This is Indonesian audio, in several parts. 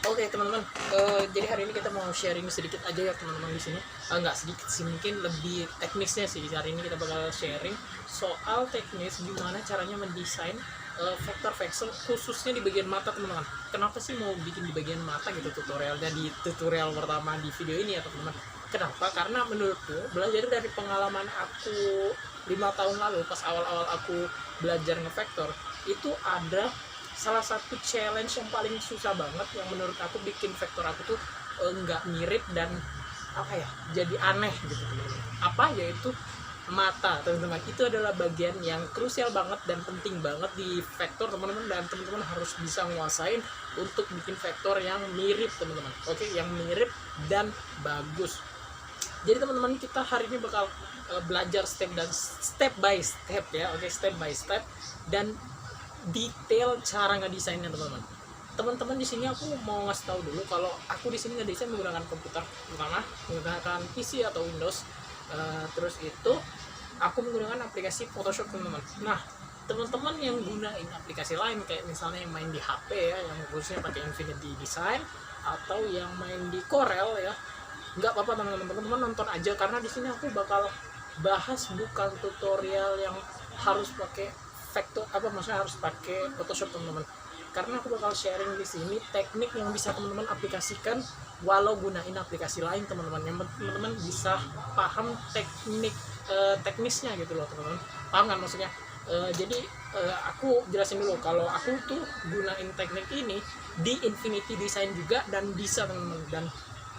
Oke teman-teman, jadi hari ini kita mau sharing sedikit aja ya teman-teman di sini. Nggak sedikit sih, mungkin lebih teknisnya sih. Hari ini kita bakal sharing soal teknis gimana caranya mendesain vektor vektor khususnya di bagian mata teman-teman. Kenapa sih mau bikin di bagian mata gitu tutorialnya di tutorial pertama di video ini ya teman-teman? Kenapa? Karena menurutku belajar dari pengalaman aku 5 tahun lalu pas awal-awal aku belajar ngevektor itu ada salah satu challenge yang paling susah banget yang menurut aku bikin vektor aku tuh nggak mirip dan apa ya, jadi aneh gitu teman-teman. Apa yaitu mata teman-teman. Itu adalah bagian yang krusial banget dan penting banget di vektor teman-teman, dan teman-teman harus bisa menguasain untuk bikin vektor yang mirip teman-teman. Oke, yang mirip dan bagus. Jadi teman-teman, kita hari ini bakal belajar step by step ya. Oke, step by step dan detail cara ngedesainnya teman-teman. Teman-teman, di sini aku mau ngasih tahu dulu kalau aku di sini ngedesain menggunakan komputer pertama, menggunakan PC atau Windows. Terus itu aku menggunakan aplikasi Photoshop teman-teman. Nah, teman-teman yang gunain aplikasi lain kayak misalnya yang main di HP ya, yang khususnya pakai Infinity Design atau yang main di Corel ya, nggak apa-apa teman-teman. Teman-teman nonton aja, karena di sini aku bakal bahas bukan tutorial yang harus pakai vektor apa, maksudnya harus pakai Photoshop teman-teman, karena aku bakal sharing di sini teknik yang bisa teman-teman aplikasikan walau gunain aplikasi lain teman-teman, yang teman-teman bisa paham teknisnya gitu loh teman-teman. Paham kan maksudnya? Jadi aku jelasin dulu kalau aku tuh gunain teknik ini di Infinity Design juga, dan bisa teman-teman,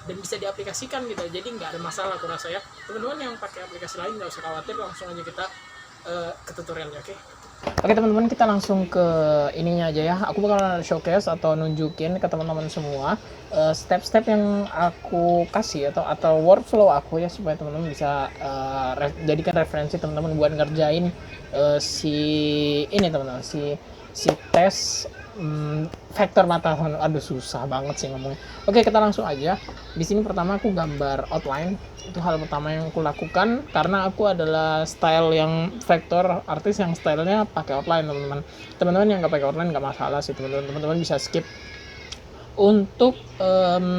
dan bisa diaplikasikan gitu. Jadi nggak ada masalah aku rasa ya teman-teman. Yang pakai aplikasi lain nggak usah khawatir, langsung aja kita ke tutorialnya. Oke teman-teman, kita langsung ke ininya aja ya. Aku bakal showcase atau nunjukin ke teman-teman semua step-step yang aku kasih atau workflow aku ya, supaya teman-teman bisa jadikan referensi teman-teman buat ngerjain si ini teman-teman, si tes vektor mata. Aduh, susah banget sih ngomongnya. Oke, kita langsung aja. Di sini pertama aku gambar outline. Itu hal pertama yang aku lakukan, karena aku adalah style yang vektor artis yang stylenya pakai outline teman-teman. Teman-teman yang nggak pakai outline nggak masalah sih teman-teman. Teman-teman bisa skip untuk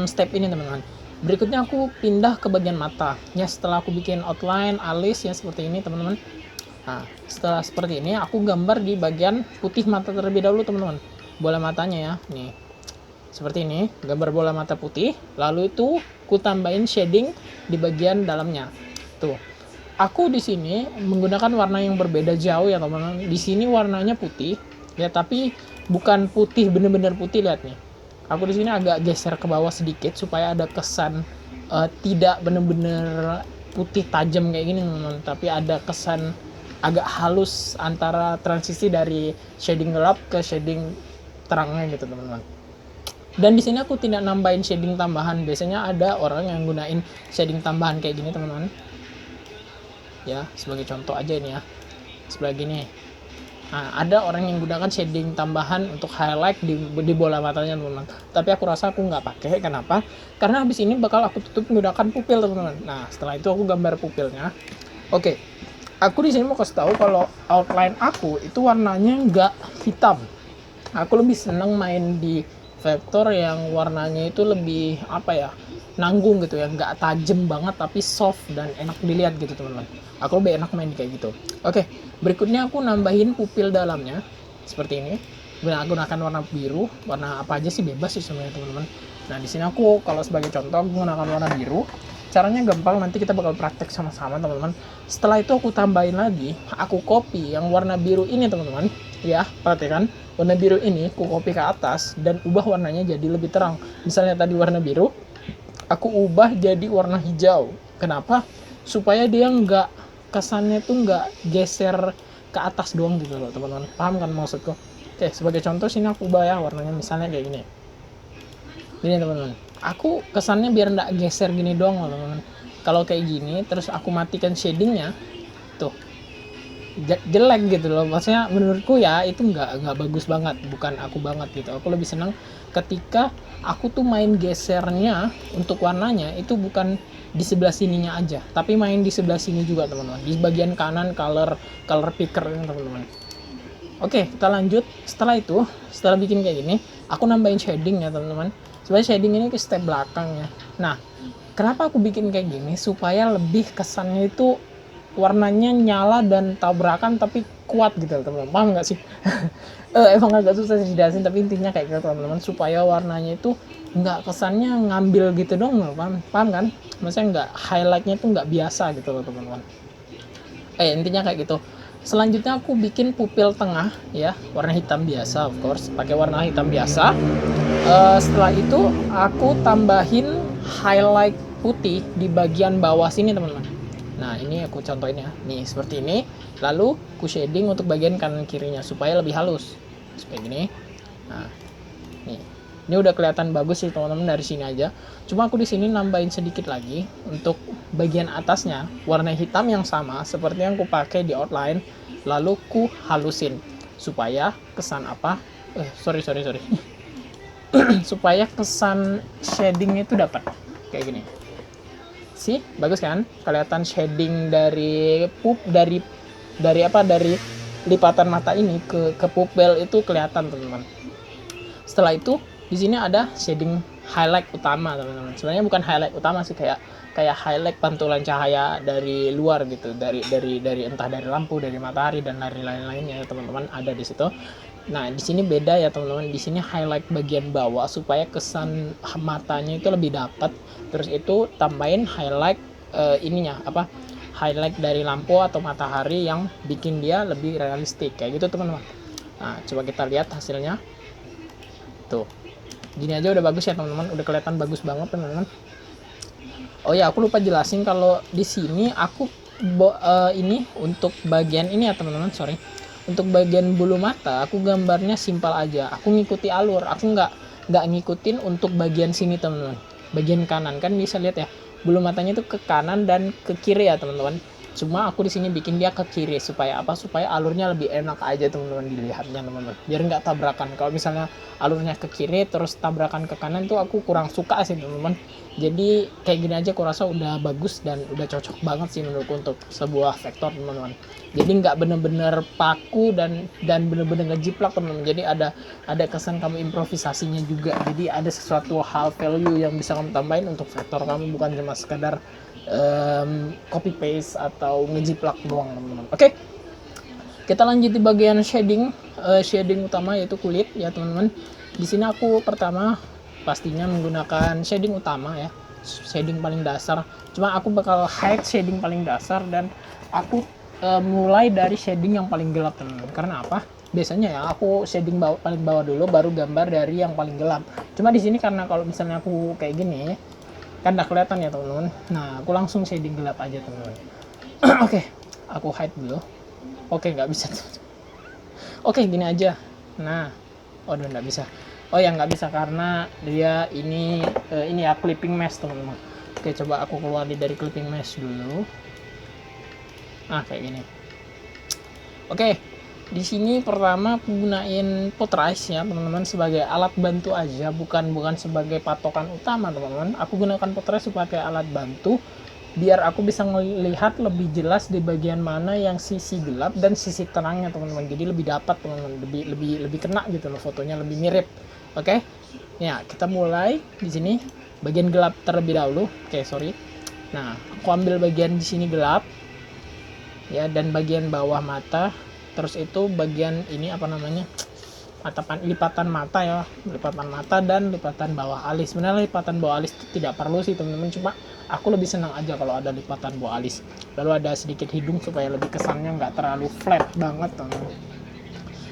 step ini teman-teman. Berikutnya aku pindah ke bagian mata ya. Setelah aku bikin outline alis ya seperti ini teman-teman. Nah, setelah seperti ini aku gambar di bagian putih mata terlebih dahulu teman-teman. Bola matanya ya, nih seperti ini, gambar bola mata putih. Lalu itu aku tambahin shading di bagian dalamnya. Tuh, aku di sini menggunakan warna yang berbeda jauh ya teman-teman. Di sini warnanya putih ya, tapi bukan putih bener-bener putih. Lihat nih, aku di sini agak geser ke bawah sedikit supaya ada kesan tidak bener-bener putih tajam kayak gini teman-teman, tapi ada kesan agak halus antara transisi dari shading gelap ke shading terangnya gitu teman-teman. Dan di sini aku tidak nambahin shading tambahan. Biasanya ada orang yang gunain shading tambahan kayak gini teman-teman. Ya, sebagai contoh aja ini ya, sebelah gini. Nah, ada orang yang gunakan shading tambahan untuk highlight di bola matanya teman-teman. Tapi aku rasa aku nggak pakai. Kenapa? Karena habis ini bakal aku tutup menggunakan pupil teman-teman. Nah, setelah itu aku gambar pupilnya. Oke, aku di sini mau kasih tahu kalau outline aku itu warnanya nggak hitam. Aku lebih seneng main di vektor yang warnanya itu lebih apa ya, nanggung gitu ya, nggak tajam banget tapi soft dan enak dilihat gitu teman-teman. Aku lebih enak main kayak gitu. Oke, berikutnya aku nambahin pupil dalamnya seperti ini. Gunakan warna biru, warna apa aja sih bebas sih sebenarnya teman-teman. Nah, di sini aku kalau sebagai contoh aku menggunakan warna biru. Caranya gampang, nanti kita bakal praktek sama-sama teman-teman. Setelah itu aku tambahin lagi, aku copy yang warna biru ini teman-teman. Ya, perhatikan, warna biru ini aku copy ke atas dan ubah warnanya jadi lebih terang. Misalnya tadi warna biru, aku ubah jadi warna hijau. Kenapa? Supaya dia nggak, kesannya tuh nggak geser ke atas doang gitu loh teman-teman. Paham kan maksudku? Oke, sebagai contoh sini aku ubah ya warnanya misalnya kayak gini. Gini teman-teman, aku kesannya biar nggak geser gini doang loh teman-teman. Kalau kayak gini terus aku matikan shadingnya, tuh jelek gitu loh. Maksudnya menurutku ya itu nggak bagus banget, bukan aku banget gitu. Aku lebih senang ketika aku tuh main gesernya untuk warnanya itu bukan di sebelah sininya aja, tapi main di sebelah sini juga teman-teman, di bagian kanan color picker teman-teman. Oke, kita lanjut. Setelah bikin kayak gini, aku nambahin shading ya teman-teman. Sebenarnya shading ini ke step belakang ya. Nah, kenapa aku bikin kayak gini? Supaya lebih kesannya itu warnanya nyala dan tabrakan tapi kuat gitu teman-teman. Paham nggak sih? Emang agak susah sih dijelasin, tapi intinya kayak gitu teman-teman. Supaya warnanya itu nggak kesannya ngambil gitu dong, paham kan? Maksudnya nggak, highlightnya itu nggak biasa gitu loh teman-teman. Intinya kayak gitu. Selanjutnya aku bikin pupil tengah ya, warna hitam biasa, of course pakai warna hitam biasa. Setelah itu aku tambahin highlight putih di bagian bawah sini teman-teman. Nah ini aku contohin ya, nih seperti ini. Lalu aku shading untuk bagian kanan kirinya supaya lebih halus seperti gini. Nah nih, ini udah kelihatan bagus sih teman-teman dari sini aja. Cuma aku di sini nambahin sedikit lagi untuk bagian atasnya warna hitam yang sama seperti yang aku pakai di outline, lalu ku halusin supaya kesan apa? Sorry. Supaya kesan shadingnya itu dapat kayak gini. Sih, bagus kan? Kelihatan shading dari dari lipatan mata ini ke pupil itu kelihatan teman-teman. Setelah itu di sini ada shading highlight utama teman-teman. Sebenarnya bukan highlight utama sih, kayak highlight pantulan cahaya dari luar gitu, dari entah dari lampu, dari matahari dan lain-lainnya teman-teman, ada di situ. Nah di sini beda ya teman-teman, di sini highlight bagian bawah supaya kesan matanya itu lebih dapat. Terus itu tambahin highlight ininya apa, highlight dari lampu atau matahari yang bikin dia lebih realistik kayak gitu teman-teman. Nah coba kita lihat hasilnya. Tuh, gini aja udah bagus ya teman-teman, udah kelihatan bagus banget teman-teman. Oh ya, aku lupa jelasin kalau di sini aku ini untuk bagian ini ya teman-teman, sorry. Untuk bagian bulu mata aku gambarnya simpel aja. Aku ngikuti alur, aku nggak ngikutin untuk bagian sini teman-teman. Bagian kanan kan bisa lihat ya, bulu matanya itu ke kanan dan ke kiri ya teman-teman. Cuma aku di sini bikin dia ke kiri supaya apa? Supaya alurnya lebih enak aja teman-teman dilihatnya teman-teman. Biar nggak tabrakan. Kalau misalnya alurnya ke kiri terus tabrakan ke kanan tuh aku kurang suka sih teman-teman. Jadi kayak gini aja aku rasa udah bagus dan udah cocok banget sih menurutku untuk sebuah vektor teman-teman. Jadi nggak bener-bener paku dan bener-bener ngejiplak teman-teman. Jadi ada kesan kamu improvisasinya juga. Jadi ada sesuatu hal value yang bisa kamu tambahin untuk vektor kamu, bukan cuma sekedar copy paste atau ngejiplak doang teman-teman. Oke, kita lanjut di bagian shading. Shading utama yaitu kulit ya teman-teman. Di sini aku pertama pastinya menggunakan shading utama ya, shading paling dasar. Cuma aku bakal hide shading paling dasar dan aku mulai dari shading yang paling gelap teman-teman. Karena apa? Biasanya ya aku shading paling bawah dulu baru gambar dari yang paling gelap. Cuma di sini karena kalau misalnya aku kayak gini kan udah kelihatan ya teman-teman. Nah aku langsung shading gelap aja teman-teman. Oke, aku hide dulu. Oke, nggak bisa. Oke, gini aja. Nah, udah nggak bisa. Oh ya nggak bisa karena dia ini ya clipping mesh teman-teman. Oke, coba aku keluar dari clipping mesh dulu. Kayak gini. Oke, di sini pertama aku gunain Potrice ya teman-teman sebagai alat bantu aja, bukan sebagai patokan utama teman-teman. Aku gunakan Potrice sebagai alat bantu biar aku bisa melihat lebih jelas di bagian mana yang sisi gelap dan sisi terangnya teman-teman. Jadi lebih dapat teman-teman, lebih kena gitu loh, fotonya lebih mirip. Oke, ya kita mulai di sini bagian gelap terlebih dahulu. Oke, sorry. Nah, aku ambil bagian di sini gelap ya, dan bagian bawah mata. Terus itu bagian ini apa namanya, lipatan mata ya, lipatan mata dan lipatan bawah alis. Sebenarnya lipatan bawah alis itu tidak perlu sih teman-teman, cuma aku lebih senang aja kalau ada lipatan bawah alis. Lalu ada sedikit hidung supaya lebih kesannya nggak terlalu flat banget teman-teman.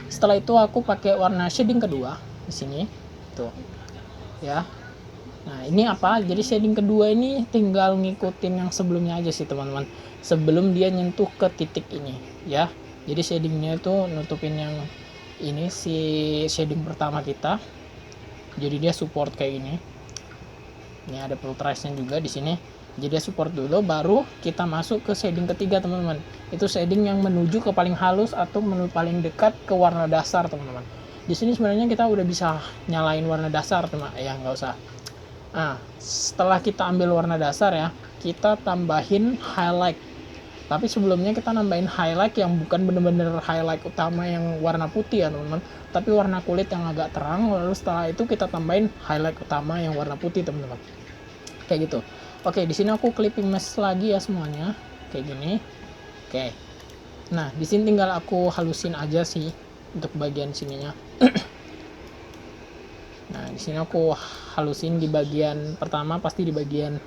Setelah itu aku pakai warna shading kedua di sini tuh ya. Nah ini apa, jadi shading kedua ini tinggal ngikutin yang sebelumnya aja sih teman-teman, sebelum dia nyentuh ke titik ini ya. Jadi shadingnya itu nutupin yang ini si shading pertama kita, jadi dia support kayak gini. Ini ada filtrase nya juga di sini, jadi dia support dulu baru kita masuk ke shading ketiga teman-teman. Itu shading yang menuju ke paling halus atau paling dekat ke warna dasar teman-teman. Di sini sebenarnya kita udah bisa nyalain warna dasar teman ya, nggak usah. Nah setelah kita ambil warna dasar ya, kita tambahin highlight Tapi sebelumnya kita nambahin highlight yang bukan bener-bener highlight utama yang warna putih ya teman-teman, tapi warna kulit yang agak terang. Lalu setelah itu kita tambahin highlight utama yang warna putih teman-teman, kayak gitu. Oke, di sini aku clipping mesh lagi ya semuanya kayak gini. Oke, nah di sini tinggal aku halusin aja sih untuk bagian sininya. Nah di sini aku halusin di bagian pertama, pasti di bagian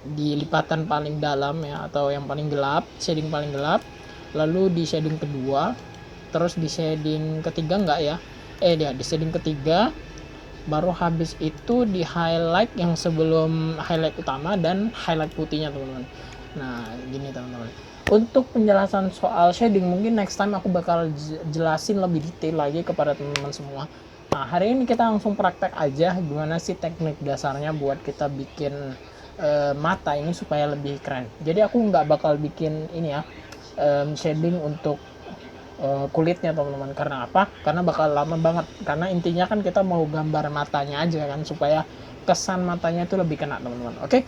di lipatan paling dalam ya, atau yang paling gelap, shading paling gelap. Lalu di shading kedua, terus di shading ketiga enggak ya, di shading ketiga, baru habis itu di highlight yang sebelum highlight utama dan highlight putihnya teman-teman. Nah gini teman-teman, untuk penjelasan soal shading mungkin next time aku bakal jelasin lebih detail lagi kepada teman-teman semua. Nah hari ini kita langsung praktek aja gimana sih teknik dasarnya buat kita bikin mata ini supaya lebih keren. Jadi aku nggak bakal bikin ini ya, shading untuk kulitnya teman-teman. Karena apa? Karena bakal lama banget. Karena intinya kan kita mau gambar matanya aja kan, supaya kesan matanya itu lebih kena teman-teman. Oke?